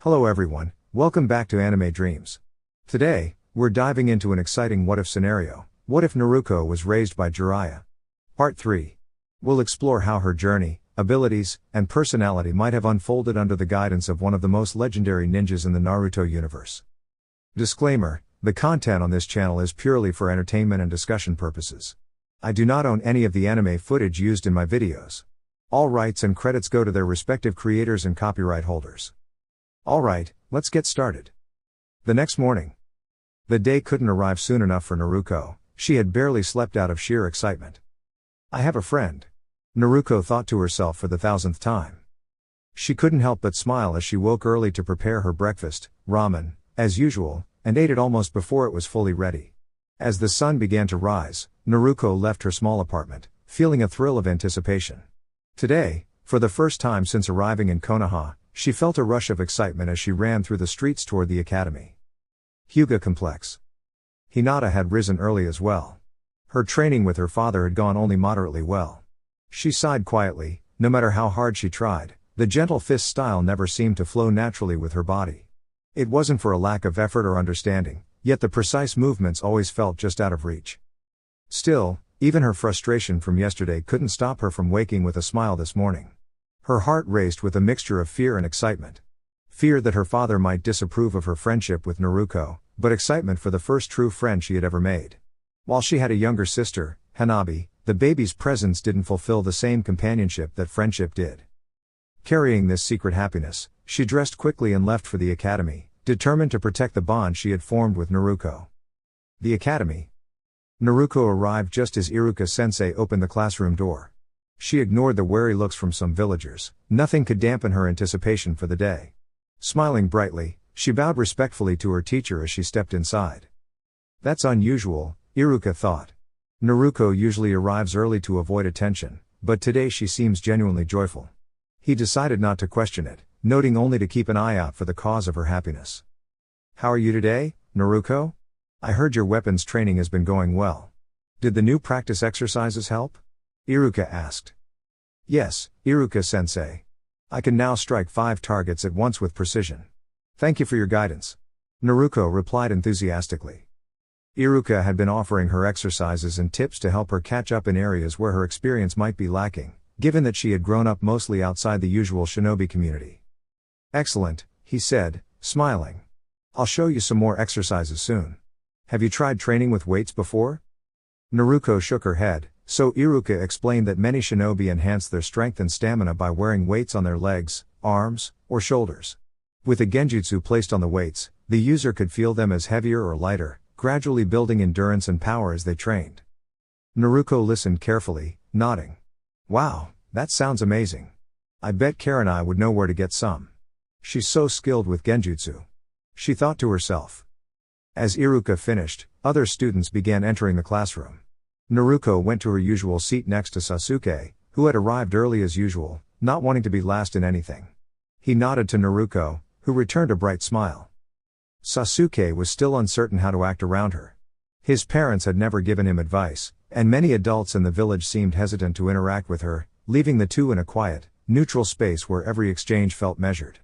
Hello everyone, welcome back to Anime Dreams. Today, we're diving into an exciting what-if scenario. What if Naruko was raised by Jiraiya? Part 3. We'll explore how her journey, abilities, and personality might have unfolded under the guidance of one of the most legendary ninjas in the Naruto universe. Disclaimer: the content on this channel is purely for entertainment and discussion purposes. I do not own any of the anime footage used in my videos. All rights and credits go to their respective creators and copyright holders. Alright, let's get started. The next morning. The day couldn't arrive soon enough for Naruko. She had barely slept out of sheer excitement. I have a friend. Naruko thought to herself for the 1000th time. She couldn't help but smile as she woke early to prepare her breakfast, ramen, as usual, and ate it almost before it was fully ready. As the sun began to rise, Naruko left her small apartment, feeling a thrill of anticipation. Today, for the first time since arriving in Konoha, she felt a rush of excitement as she ran through the streets toward the academy. Hyuga Complex. Hinata had risen early as well. Her training with her father had gone only moderately well. She sighed quietly. No matter how hard she tried, the gentle fist style never seemed to flow naturally with her body. It wasn't for a lack of effort or understanding, yet the precise movements always felt just out of reach. Still, even her frustration from yesterday couldn't stop her from waking with a smile this morning. Her heart raced with a mixture of fear and excitement. Fear that her father might disapprove of her friendship with Naruko, but excitement for the first true friend she had ever made. While she had a younger sister, Hanabi, the baby's presence didn't fulfill the same companionship that friendship did. Carrying this secret happiness, she dressed quickly and left for the academy, determined to protect the bond she had formed with Naruko. The academy. Naruko arrived just as Iruka-sensei opened the classroom door. She ignored the wary looks from some villagers. Nothing could dampen her anticipation for the day. Smiling brightly, she bowed respectfully to her teacher as she stepped inside. That's unusual, Iruka thought. Naruko usually arrives early to avoid attention, but today she seems genuinely joyful. He decided not to question it, noting only to keep an eye out for the cause of her happiness. How are you today, Naruko? I heard your weapons training has been going well. Did the new practice exercises help? Iruka asked. Yes, Iruka-sensei. I can now strike 5 targets at once with precision. Thank you for your guidance. Naruko replied enthusiastically. Iruka had been offering her exercises and tips to help her catch up in areas where her experience might be lacking, given that she had grown up mostly outside the usual shinobi community. Excellent, he said, smiling. I'll show you some more exercises soon. Have you tried training with weights before? Naruko shook her head, so Iruka explained that many shinobi enhance their strength and stamina by wearing weights on their legs, arms, or shoulders. With a genjutsu placed on the weights, the user could feel them as heavier or lighter, gradually building endurance and power as they trained. Naruko listened carefully, nodding. Wow, that sounds amazing. I bet Karanai would know where to get some. She's so skilled with genjutsu. She thought to herself. As Iruka finished, other students began entering the classroom. Naruko went to her usual seat next to Sasuke, who had arrived early as usual, not wanting to be last in anything. He nodded to Naruko, who returned a bright smile. Sasuke was still uncertain how to act around her. His parents had never given him advice, and many adults in the village seemed hesitant to interact with her, leaving the two in a quiet, neutral space where every exchange felt measured.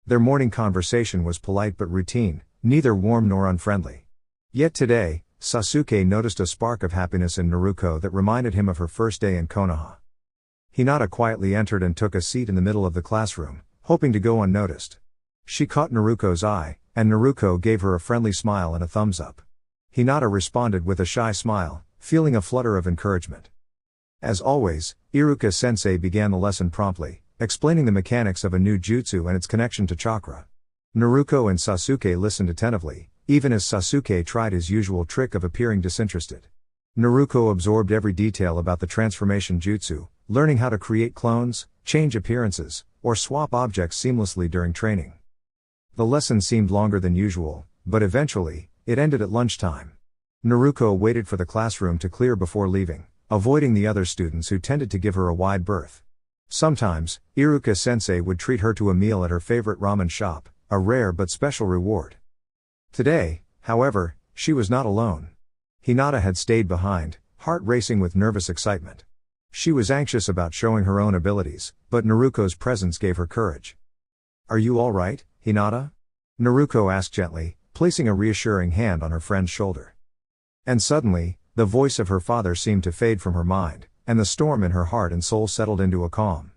Their morning conversation was polite but routine, neither warm nor unfriendly. Yet today, Sasuke noticed a spark of happiness in Naruko that reminded him of her first day in Konoha. Hinata quietly entered and took a seat in the middle of the classroom, hoping to go unnoticed. She caught Naruko's eye, and Naruko gave her a friendly smile and a thumbs up. Hinata responded with a shy smile, feeling a flutter of encouragement. As always, Iruka-sensei began the lesson promptly, explaining the mechanics of a new jutsu and its connection to chakra. Naruko and Sasuke listened attentively, even as Sasuke tried his usual trick of appearing disinterested. Naruko absorbed every detail about the transformation jutsu, learning how to create clones, change appearances, or swap objects seamlessly during training. The lesson seemed longer than usual, but eventually, it ended at lunchtime. Naruko waited for the classroom to clear before leaving, avoiding the other students who tended to give her a wide berth. Sometimes, Iruka-sensei would treat her to a meal at her favorite ramen shop, a rare but special reward. Today, however, she was not alone. Hinata had stayed behind, heart racing with nervous excitement. She was anxious about showing her own abilities, but Naruko's presence gave her courage. Are you all right? Hinata? Naruko asked gently, placing a reassuring hand on her friend's shoulder. And suddenly, the voice of her father seemed to fade from her mind, and the storm in her heart and soul settled into a calm.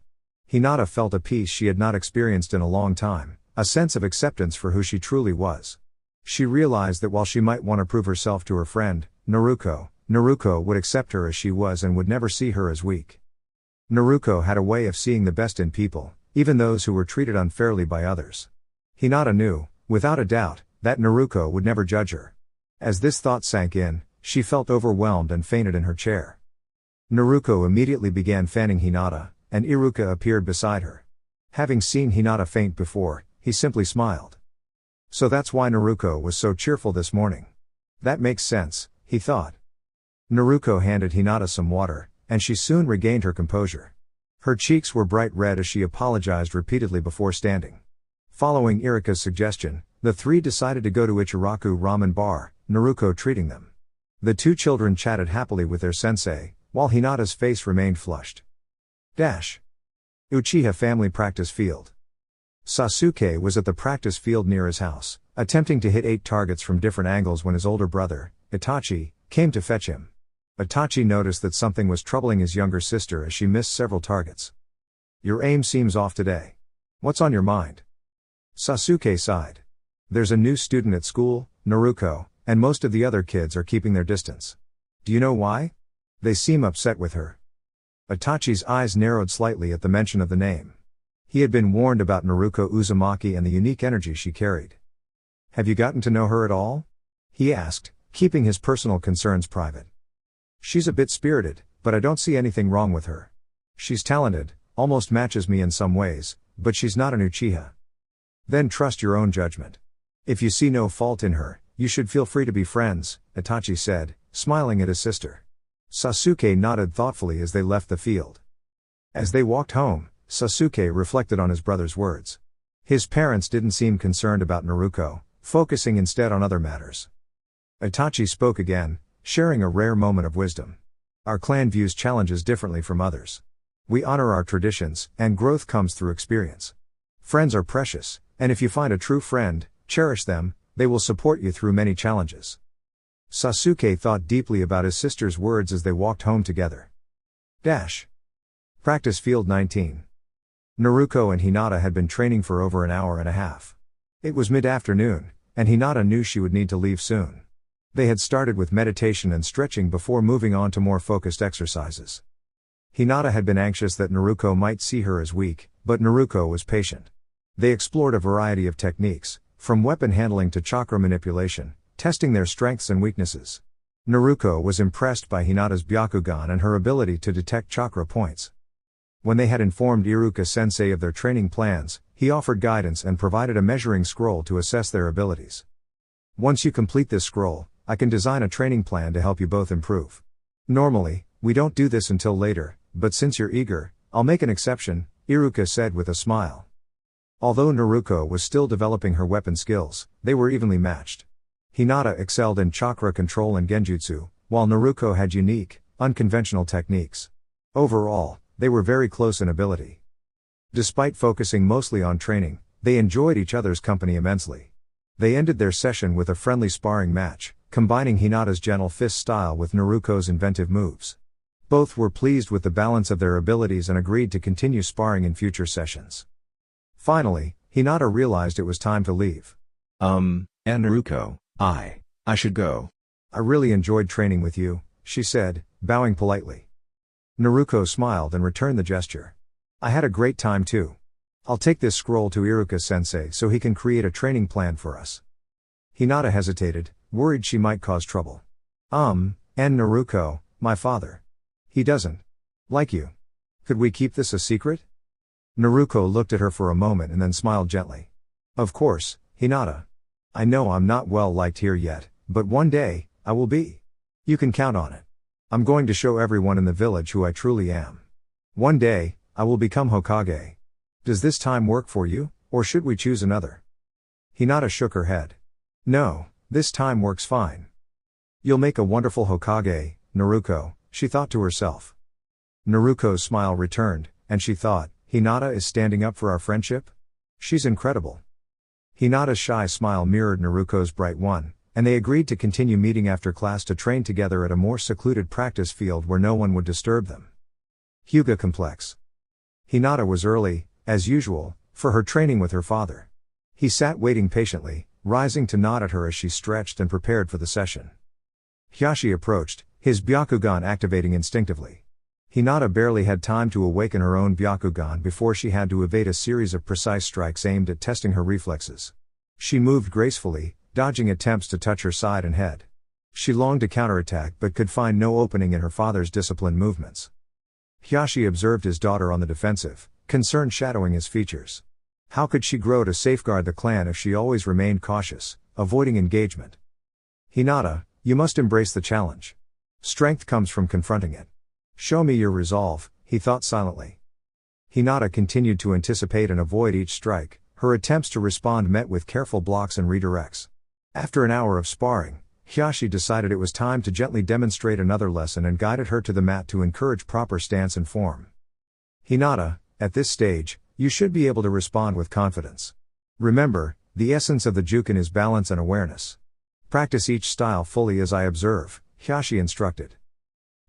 Hinata felt a peace she had not experienced in a long time, a sense of acceptance for who she truly was. She realized that while she might want to prove herself to her friend, Naruko would accept her as she was and would never see her as weak. Naruko had a way of seeing the best in people, even those who were treated unfairly by others. Hinata knew, without a doubt, that Naruko would never judge her. As this thought sank in, she felt overwhelmed and fainted in her chair. Naruko immediately began fanning Hinata, and Iruka appeared beside her. Having seen Hinata faint before, he simply smiled. So that's why Naruko was so cheerful this morning. That makes sense, he thought. Naruko handed Hinata some water, and she soon regained her composure. Her cheeks were bright red as she apologized repeatedly before standing. Following Iruka's suggestion, the three decided to go to Ichiraku Ramen Bar, Naruko treating them. The two children chatted happily with their sensei, while Hinata's face remained flushed. Uchiha Family Practice Field. Sasuke was at the practice field near his house, attempting to hit 8 targets from different angles when his older brother, Itachi, came to fetch him. Itachi noticed that something was troubling his younger sister as she missed several targets. "Your aim seems off today. What's on your mind?" Sasuke sighed. "There's a new student at school, Naruko, and most of the other kids are keeping their distance. Do you know why? They seem upset with her." Itachi's eyes narrowed slightly at the mention of the name. He had been warned about Naruko Uzumaki and the unique energy she carried. "Have you gotten to know her at all?" he asked, keeping his personal concerns private. "She's a bit spirited, but I don't see anything wrong with her. She's talented, almost matches me in some ways, but she's not an Uchiha." "Then trust your own judgment. If you see no fault in her, you should feel free to be friends," Itachi said, smiling at his sister. Sasuke nodded thoughtfully as they left the field. As they walked home, Sasuke reflected on his brother's words. His parents didn't seem concerned about Naruko, focusing instead on other matters. Itachi spoke again, sharing a rare moment of wisdom. "Our clan views challenges differently from others. We honor our traditions, and growth comes through experience. Friends are precious, and if you find a true friend, cherish them, they will support you through many challenges." Sasuke thought deeply about his sister's words as they walked home together. Practice Field 19. Naruko and Hinata had been training for over an hour and a half. It was mid-afternoon, and Hinata knew she would need to leave soon. They had started with meditation and stretching before moving on to more focused exercises. Hinata had been anxious that Naruko might see her as weak, but Naruko was patient. They explored a variety of techniques, from weapon handling to chakra manipulation, testing their strengths and weaknesses. Naruko was impressed by Hinata's Byakugan and her ability to detect chakra points. When they had informed Iruka-sensei of their training plans, he offered guidance and provided a measuring scroll to assess their abilities. "Once you complete this scroll, I can design a training plan to help you both improve. Normally, we don't do this until later, but since you're eager, I'll make an exception," Iruka said with a smile. Although Naruko was still developing her weapon skills, they were evenly matched. Hinata excelled in chakra control and genjutsu, while Naruko had unique, unconventional techniques. Overall, they were very close in ability. Despite focusing mostly on training, they enjoyed each other's company immensely. They ended their session with a friendly sparring match, combining Hinata's gentle fist style with Naruko's inventive moves. Both were pleased with the balance of their abilities and agreed to continue sparring in future sessions. Finally, Hinata realized it was time to leave. And Naruko, I should go. "I really enjoyed training with you," she said, bowing politely. Naruko smiled and returned the gesture. "I had a great time too. I'll take this scroll to Iruka-sensei so he can create a training plan for us." Hinata hesitated, worried she might cause trouble. And Naruko, my father. He doesn't like you. Could we keep this a secret?" Naruko looked at her for a moment and then smiled gently. "Of course, Hinata. I know I'm not well liked here yet, but one day, I will be. You can count on it. I'm going to show everyone in the village who I truly am. One day, I will become Hokage. Does this time work for you, or should we choose another?" Hinata shook her head. "No, this time works fine. You'll make a wonderful Hokage, Naruko," she thought to herself. Naruko's smile returned, and she thought, Hinata is standing up for our friendship? She's incredible. Hinata's shy smile mirrored Naruko's bright one, and they agreed to continue meeting after class to train together at a more secluded practice field where no one would disturb them. Hyuga Complex. Hinata was early, as usual, for her training with her father. He sat waiting patiently, rising to nod at her as she stretched and prepared for the session. Hyashi approached, his Byakugan activating instinctively. Hinata barely had time to awaken her own Byakugan before she had to evade a series of precise strikes aimed at testing her reflexes. She moved gracefully, dodging attempts to touch her side and head. She longed to counterattack but could find no opening in her father's disciplined movements. Hyashi observed his daughter on the defensive, concern shadowing his features. How could she grow to safeguard the clan if she always remained cautious, avoiding engagement? Hinata, you must embrace the challenge. Strength comes from confronting it. Show me your resolve, he thought silently. Hinata continued to anticipate and avoid each strike, her attempts to respond met with careful blocks and redirects. After an hour of sparring, Hyashi decided it was time to gently demonstrate another lesson and guided her to the mat to encourage proper stance and form. Hinata, at this stage, you should be able to respond with confidence. Remember, the essence of the Juken is balance and awareness. Practice each style fully as I observe, Hyashi instructed.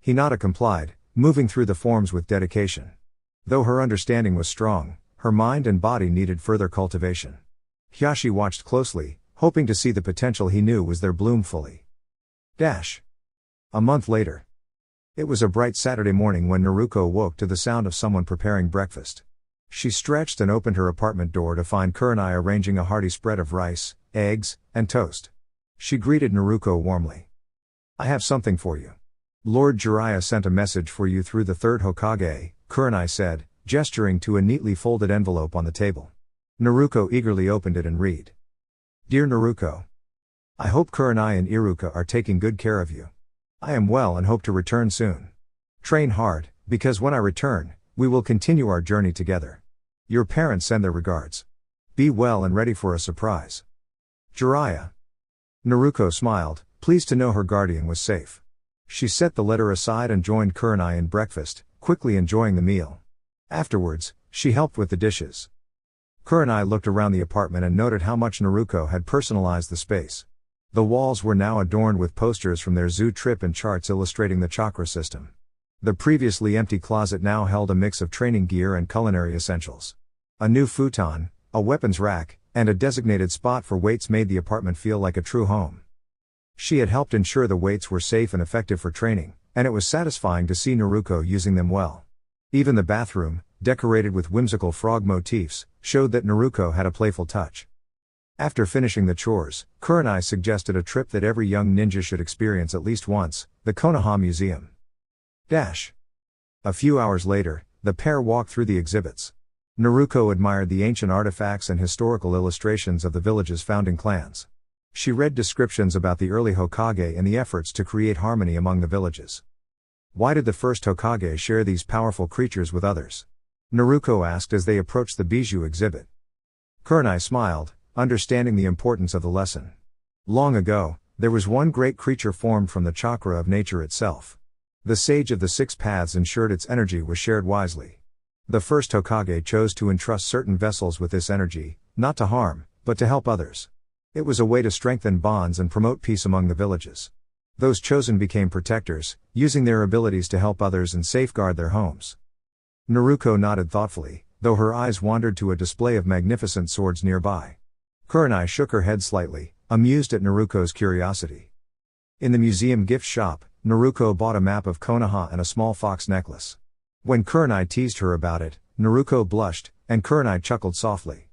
Hinata complied, moving through the forms with dedication. Though her understanding was strong, her mind and body needed further cultivation. Hyashi watched closely, hoping to see the potential he knew was there bloom fully. A month later. It was a bright Saturday morning when Naruko woke to the sound of someone preparing breakfast. She stretched and opened her apartment door to find Kurenai arranging a hearty spread of rice, eggs, and toast. She greeted Naruko warmly. I have something for you. Lord Jiraiya sent a message for you through the third Hokage, Kurenai said, gesturing to a neatly folded envelope on the table. Naruko eagerly opened it and read. Dear Naruko. I hope Kurenai and Iruka are taking good care of you. I am well and hope to return soon. Train hard, because when I return, we will continue our journey together. Your parents send their regards. Be well and ready for a surprise. Jiraiya. Naruko smiled, pleased to know her guardian was safe. She set the letter aside and joined Kurenai in breakfast, quickly enjoying the meal. Afterwards, she helped with the dishes. Kurenai looked around the apartment and noted how much Naruko had personalized the space. The walls were now adorned with posters from their zoo trip and charts illustrating the chakra system. The previously empty closet now held a mix of training gear and culinary essentials. A new futon, a weapons rack, and a designated spot for weights made the apartment feel like a true home. She had helped ensure the weights were safe and effective for training, and it was satisfying to see Naruko using them well. Even the bathroom, decorated with whimsical frog motifs, showed that Naruko had a playful touch. After finishing the chores, Kurenai suggested a trip that every young ninja should experience at least once, the Konoha Museum. A few hours later, the pair walked through the exhibits. Naruko admired the ancient artifacts and historical illustrations of the village's founding clans. She read descriptions about the early Hokage and the efforts to create harmony among the villages. Why did the first Hokage share these powerful creatures with others? Naruko asked as they approached the bijou exhibit. Kurenai smiled, understanding the importance of the lesson. Long ago, there was one great creature formed from the chakra of nature itself. The sage of the six paths ensured its energy was shared wisely. The first Hokage chose to entrust certain vessels with this energy, not to harm, but to help others. It was a way to strengthen bonds and promote peace among the villages. Those chosen became protectors, using their abilities to help others and safeguard their homes. Naruko nodded thoughtfully, though her eyes wandered to a display of magnificent swords nearby. Kurenai shook her head slightly, amused at Naruko's curiosity. In the museum gift shop, Naruko bought a map of Konoha and a small fox necklace. When Kurenai teased her about it, Naruko blushed, and Kurenai chuckled softly.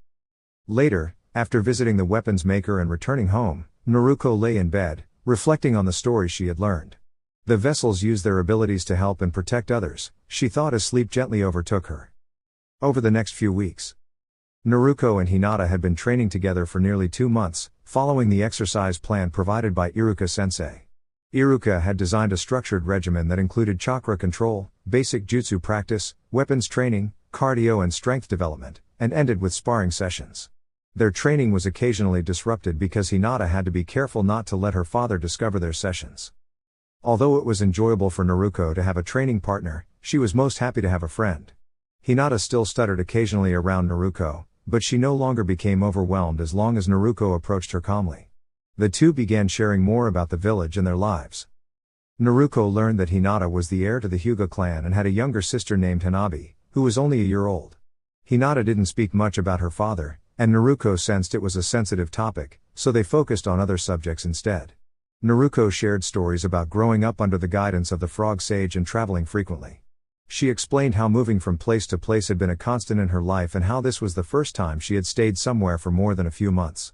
Later, after visiting the weapons maker and returning home, Naruko lay in bed, reflecting on the stories she had learned. The vessels used their abilities to help and protect others, she thought as sleep gently overtook her. Over the next few weeks, Naruko and Hinata had been training together for nearly 2 months, following the exercise plan provided by Iruka-sensei. Iruka had designed a structured regimen that included chakra control, basic jutsu practice, weapons training, cardio and strength development, and ended with sparring sessions. Their training was occasionally disrupted because Hinata had to be careful not to let her father discover their sessions. Although it was enjoyable for Naruko to have a training partner, she was most happy to have a friend. Hinata still stuttered occasionally around Naruko, but she no longer became overwhelmed as long as Naruko approached her calmly. The two began sharing more about the village and their lives. Naruko learned that Hinata was the heir to the Hyuga clan and had a younger sister named Hanabi, who was only a year old. Hinata didn't speak much about her father, and Naruko sensed it was a sensitive topic, so they focused on other subjects instead. Naruko shared stories about growing up under the guidance of the frog sage and traveling frequently. She explained how moving from place to place had been a constant in her life and how this was the first time she had stayed somewhere for more than a few months.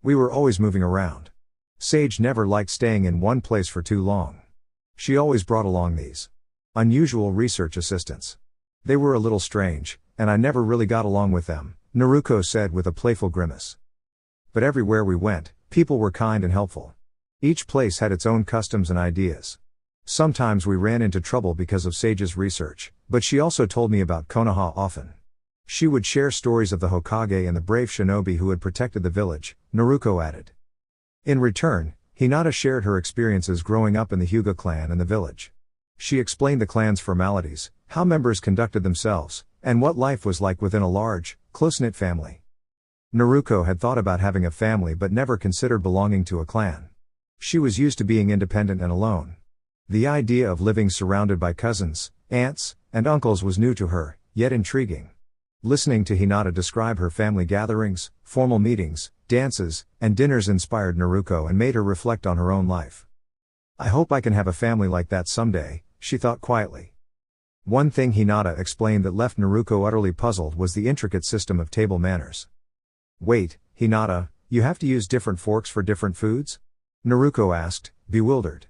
We were always moving around. Sage never liked staying in one place for too long. She always brought along these unusual research assistants. They were a little strange, and I never really got along with them, Naruko said with a playful grimace. But everywhere we went, people were kind and helpful. Each place had its own customs and ideas. Sometimes we ran into trouble because of Sage's research, but she also told me about Konoha often. She would share stories of the Hokage and the brave shinobi who had protected the village, Naruko added. In return, Hinata shared her experiences growing up in the Hyuga clan and the village. She explained the clan's formalities, how members conducted themselves, and what life was like within a large, close-knit family. Naruko had thought about having a family but never considered belonging to a clan. She was used to being independent and alone. The idea of living surrounded by cousins, aunts, and uncles was new to her, yet intriguing. Listening to Hinata describe her family gatherings, formal meetings, dances, and dinners inspired Naruko and made her reflect on her own life. I hope I can have a family like that someday, she thought quietly. One thing Hinata explained that left Naruko utterly puzzled was the intricate system of table manners. Wait, Hinata, you have to use different forks for different foods? Naruko asked, bewildered.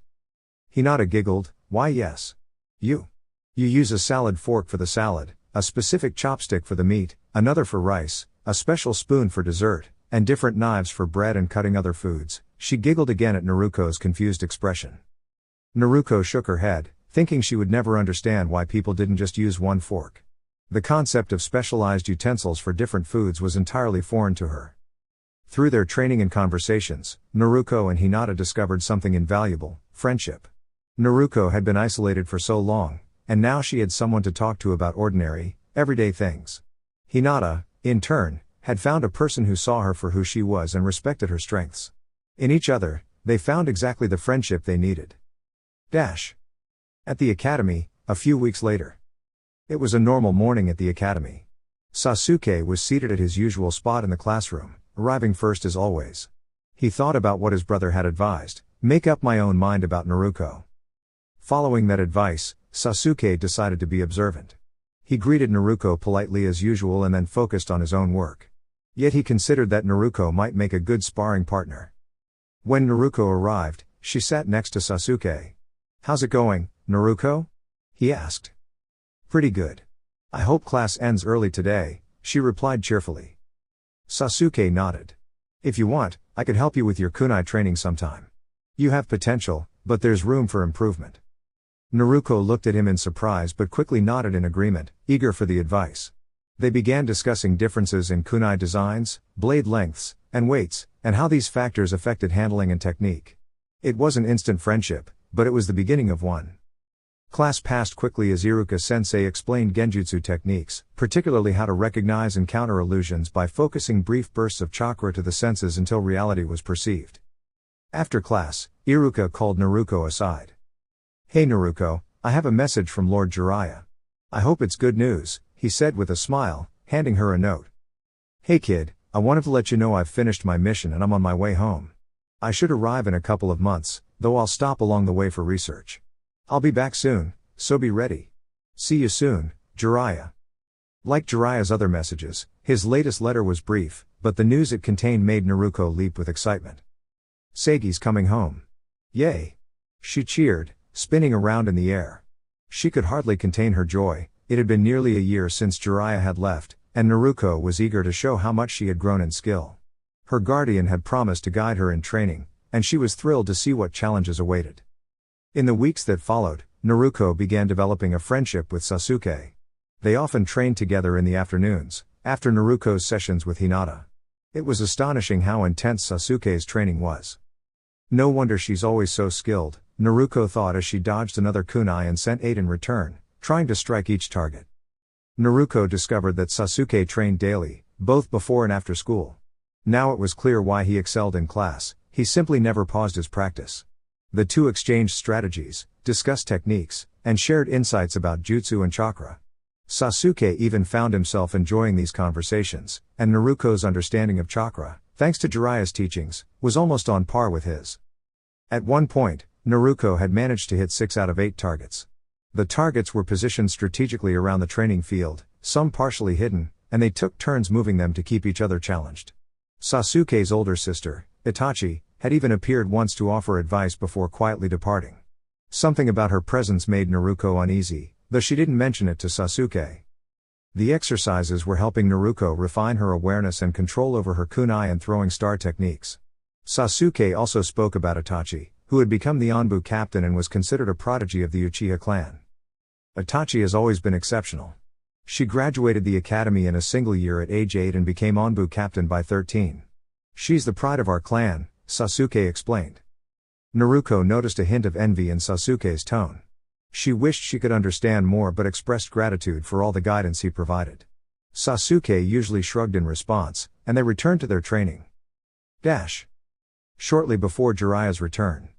Hinata giggled, why yes. You use a salad fork for the salad, a specific chopstick for the meat, another for rice, a special spoon for dessert, and different knives for bread and cutting other foods. She giggled again at Naruko's confused expression. Naruko shook her head, thinking she would never understand why people didn't just use one fork. The concept of specialized utensils for different foods was entirely foreign to her. Through their training and conversations, Naruko and Hinata discovered something invaluable: friendship. Naruko had been isolated for so long, and now she had someone to talk to about ordinary, everyday things. Hinata, in turn, had found a person who saw her for who she was and respected her strengths. In each other, they found exactly the friendship they needed. At the academy, a few weeks later. It was a normal morning at the academy. Sasuke was seated at his usual spot in the classroom, arriving first as always. He thought about what his brother had advised: make up my own mind about Naruko. Following that advice, Sasuke decided to be observant. He greeted Naruko politely as usual and then focused on his own work. Yet he considered that Naruko might make a good sparring partner. When Naruko arrived, she sat next to Sasuke. How's it going, Naruko? He asked. Pretty good. I hope class ends early today, she replied cheerfully. Sasuke nodded. If you want, I could help you with your kunai training sometime. You have potential, but there's room for improvement. Naruko looked at him in surprise but quickly nodded in agreement, eager for the advice. They began discussing differences in kunai designs, blade lengths, and weights, and how these factors affected handling and technique. It was an instant friendship, but it was the beginning of one. Class passed quickly as Iruka-sensei explained genjutsu techniques, particularly how to recognize and counter illusions by focusing brief bursts of chakra to the senses until reality was perceived. After class, Iruka called Naruko aside. Hey Naruko, I have a message from Lord Jiraiya. I hope it's good news, he said with a smile, handing her a note. Hey kid, I wanted to let you know I've finished my mission and I'm on my way home. I should arrive in a couple of months, though I'll stop along the way for research. I'll be back soon, so be ready. See you soon, Jiraiya. Like Jiraiya's other messages, his latest letter was brief, but the news it contained made Naruko leap with excitement. Seigi's coming home. Yay! She cheered, spinning around in the air. She could hardly contain her joy. It had been nearly a year since Jiraiya had left, and Naruko was eager to show how much she had grown in skill. Her guardian had promised to guide her in training, and she was thrilled to see what challenges awaited. In the weeks that followed, Naruko began developing a friendship with Sasuke. They often trained together in the afternoons, after Naruko's sessions with Hinata. It was astonishing how intense Sasuke's training was. No wonder she's always so skilled, Naruko thought as she dodged another kunai and sent 8 in return, trying to strike each target. Naruko discovered that Sasuke trained daily, both before and after school. Now it was clear why he excelled in class, he simply never paused his practice. The two exchanged strategies, discussed techniques, and shared insights about jutsu and chakra. Sasuke even found himself enjoying these conversations, and Naruko's understanding of chakra, thanks to Jiraiya's teachings, was almost on par with his. At one point, Naruko had managed to hit 6 out of 8 targets. The targets were positioned strategically around the training field, some partially hidden, and they took turns moving them to keep each other challenged. Sasuke's older sister, Itachi, had even appeared once to offer advice before quietly departing. Something about her presence made Naruko uneasy, though she didn't mention it to Sasuke. The exercises were helping Naruko refine her awareness and control over her kunai and throwing star techniques. Sasuke also spoke about Itachi, who had become the Anbu captain and was considered a prodigy of the Uchiha clan. Itachi has always been exceptional. She graduated the academy in a single year at age 8 and became Anbu captain by 13. She's the pride of our clan, Sasuke explained. Naruko noticed a hint of envy in Sasuke's tone. She wished she could understand more but expressed gratitude for all the guidance he provided. Sasuke usually shrugged in response, and they returned to their training. Shortly before Jiraiya's return.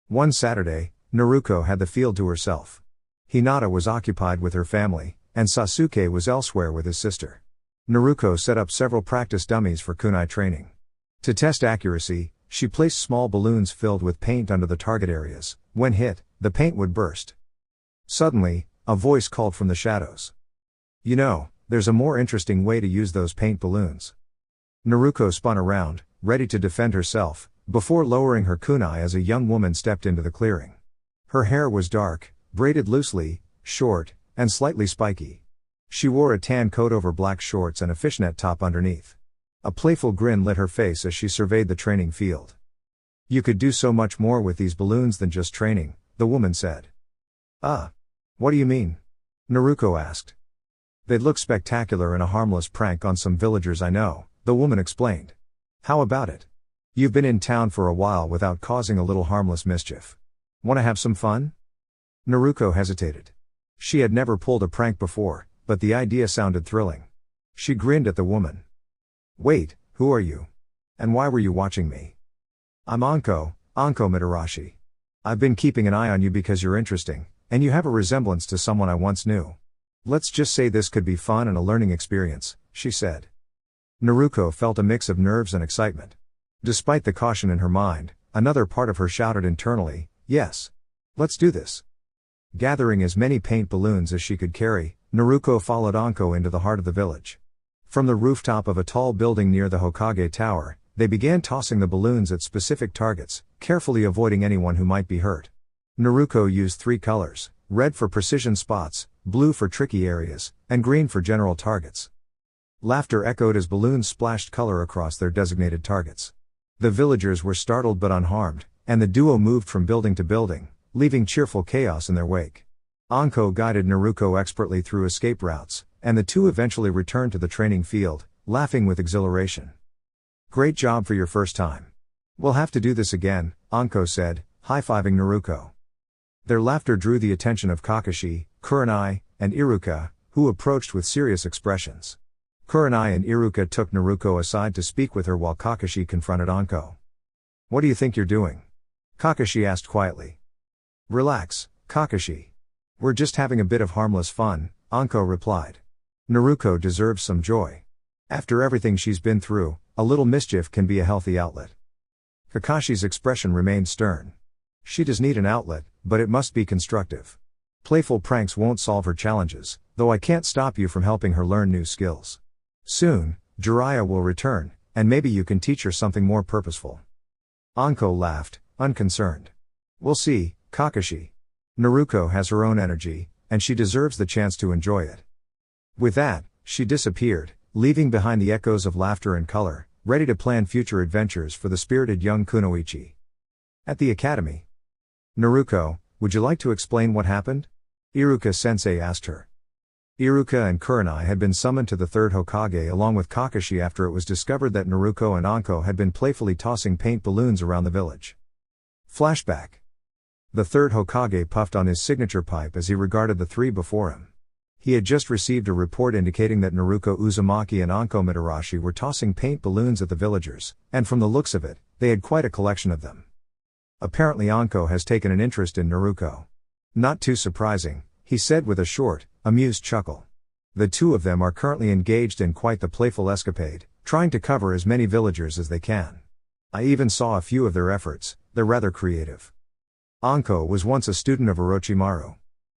One Saturday, Naruko had the field to herself. Hinata was occupied with her family, and Sasuke was elsewhere with his sister. Naruko set up several practice dummies for kunai training. To test accuracy, she placed small balloons filled with paint under the target areas. When hit, the paint would burst. Suddenly, a voice called from the shadows. "You know, there's a more interesting way to use those paint balloons." Naruko spun around, ready to defend herself, before lowering her kunai as a young woman stepped into the clearing. Her hair was dark, braided loosely, short, and slightly spiky. She wore a tan coat over black shorts and a fishnet top underneath. A playful grin lit her face as she surveyed the training field. "You could do so much more with these balloons than just training," the woman said. What do you mean?" Naruko asked. "They'd look spectacular in a harmless prank on some villagers I know," the woman explained. "How about it? You've been in town for a while without causing a little harmless mischief. Want to have some fun?" Naruko hesitated. She had never pulled a prank before, but the idea sounded thrilling. She grinned at the woman. "Wait, who are you? And why were you watching me?" "I'm Anko Mitarashi. I've been keeping an eye on you because you're interesting, and you have a resemblance to someone I once knew. Let's just say this could be fun and a learning experience," she said. Naruko felt a mix of nerves and excitement. Despite the caution in her mind, another part of her shouted internally, "Yes. Let's do this." Gathering as many paint balloons as she could carry, Naruko followed Anko into the heart of the village. From the rooftop of a tall building near the Hokage Tower, they began tossing the balloons at specific targets, carefully avoiding anyone who might be hurt. Naruko used 3 colors, red for precision spots, blue for tricky areas, and green for general targets. Laughter echoed as balloons splashed color across their designated targets. The villagers were startled but unharmed, and the duo moved from building to building, leaving cheerful chaos in their wake. Anko guided Naruko expertly through escape routes, and the two eventually returned to the training field, laughing with exhilaration. "Great job for your first time. We'll have to do this again," Anko said, high-fiving Naruko. Their laughter drew the attention of Kakashi, Kurenai, and Iruka, who approached with serious expressions. Kurenai and Iruka took Naruko aside to speak with her while Kakashi confronted Anko. "What do you think you're doing?" Kakashi asked quietly. "Relax, Kakashi. We're just having a bit of harmless fun," Anko replied. Naruko deserves some joy. After everything she's been through, a little mischief can be a healthy outlet. Kakashi's expression remained stern. She does need an outlet, but it must be constructive. Playful pranks won't solve her challenges, though I can't stop you from helping her learn new skills. Soon, Jiraiya will return, and maybe you can teach her something more purposeful. Anko laughed, unconcerned. "We'll see, Kakashi. Naruko has her own energy, and she deserves the chance to enjoy it." With that, she disappeared, leaving behind the echoes of laughter and color, ready to plan future adventures for the spirited young kunoichi. At the academy. "Naruko, would you like to explain what happened?" Iruka-sensei asked her. Iruka and Kurenai had been summoned to the third Hokage along with Kakashi after it was discovered that Naruko and Anko had been playfully tossing paint balloons around the village. Flashback. The third Hokage puffed on his signature pipe as he regarded the three before him. He had just received a report indicating that Naruko Uzumaki and Anko Mitarashi were tossing paint balloons at the villagers, and from the looks of it, they had quite a collection of them. Apparently Anko has taken an interest in Naruko. Not too surprising, he said with a short, amused chuckle. The two of them are currently engaged in quite the playful escapade, trying to cover as many villagers as they can. I even saw a few of their efforts, they're rather creative. Anko was once a student of Orochimaru.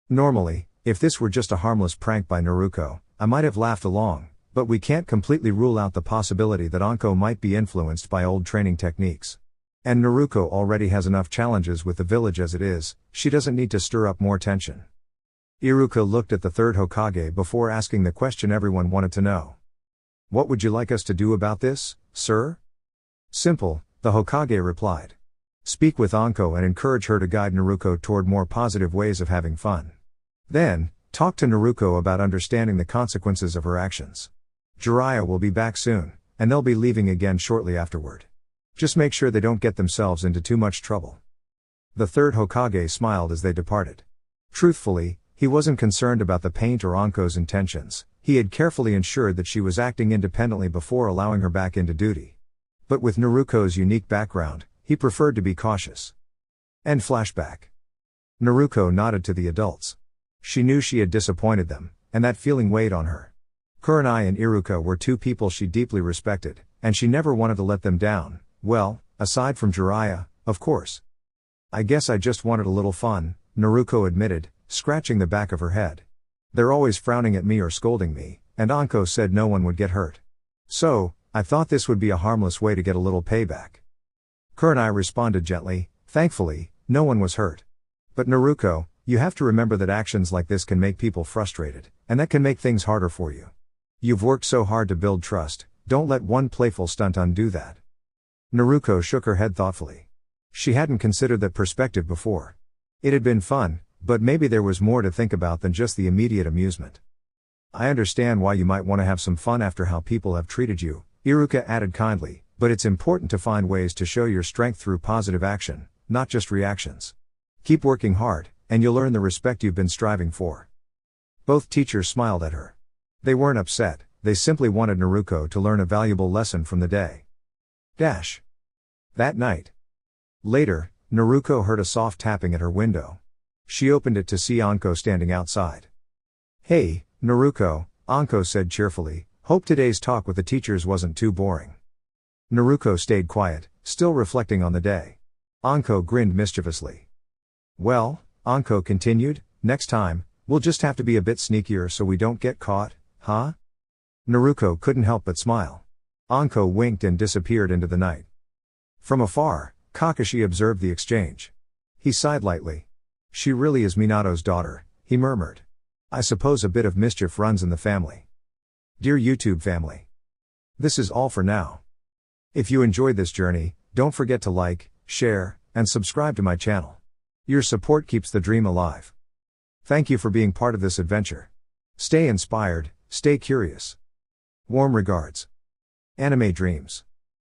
Normally, if this were just a harmless prank by Naruko, I might have laughed along, but we can't completely rule out the possibility that Anko might be influenced by old training techniques. And Naruko already has enough challenges with the village as it is, she doesn't need to stir up more tension. Iruka looked at the third Hokage before asking the question everyone wanted to know. What would you like us to do about this, sir? Simple, the Hokage replied. Speak with Anko and encourage her to guide Naruko toward more positive ways of having fun. Then, talk to Naruko about understanding the consequences of her actions. Jiraiya will be back soon, and they'll be leaving again shortly afterward. Just make sure they don't get themselves into too much trouble. The third Hokage smiled as they departed. Truthfully, he wasn't concerned about the paint or Anko's intentions, he had carefully ensured that she was acting independently before allowing her back into duty. But with Naruko's unique background, he preferred to be cautious. End flashback. Naruko nodded to the adults. She knew she had disappointed them, and that feeling weighed on her. Kurenai and Iruka were two people she deeply respected, and she never wanted to let them down, well, aside from Jiraiya, of course. I guess I just wanted a little fun, Naruko admitted, scratching the back of her head. They're always frowning at me or scolding me, and Anko said no one would get hurt. So, I thought this would be a harmless way to get a little payback. Kurenai responded gently, thankfully, no one was hurt. But Naruko, you have to remember that actions like this can make people frustrated, and that can make things harder for you. You've worked so hard to build trust, don't let one playful stunt undo that. Naruko shook her head thoughtfully. She hadn't considered that perspective before. It had been fun, but maybe there was more to think about than just the immediate amusement. I understand why you might want to have some fun after how people have treated you, Iruka added kindly, but it's important to find ways to show your strength through positive action, not just reactions. Keep working hard, and you'll earn the respect you've been striving for. Both teachers smiled at her. They weren't upset, they simply wanted Naruko to learn a valuable lesson from the day. That night. Later, Naruko heard a soft tapping at her window. She opened it to see Anko standing outside. Hey, Naruko, Anko said cheerfully, hope today's talk with the teachers wasn't too boring. Naruko stayed quiet, still reflecting on the day. Anko grinned mischievously. Well, Anko continued, next time, we'll just have to be a bit sneakier so we don't get caught, huh? Naruko couldn't help but smile. Anko winked and disappeared into the night. From afar, Kakashi observed the exchange. He sighed lightly. She really is Minato's daughter, he murmured. I suppose a bit of mischief runs in the family. Dear YouTube family. This is all for now. If you enjoyed this journey, don't forget to like, share, and subscribe to my channel. Your support keeps the dream alive. Thank you for being part of this adventure. Stay inspired, stay curious. Warm regards. Anime Dreams.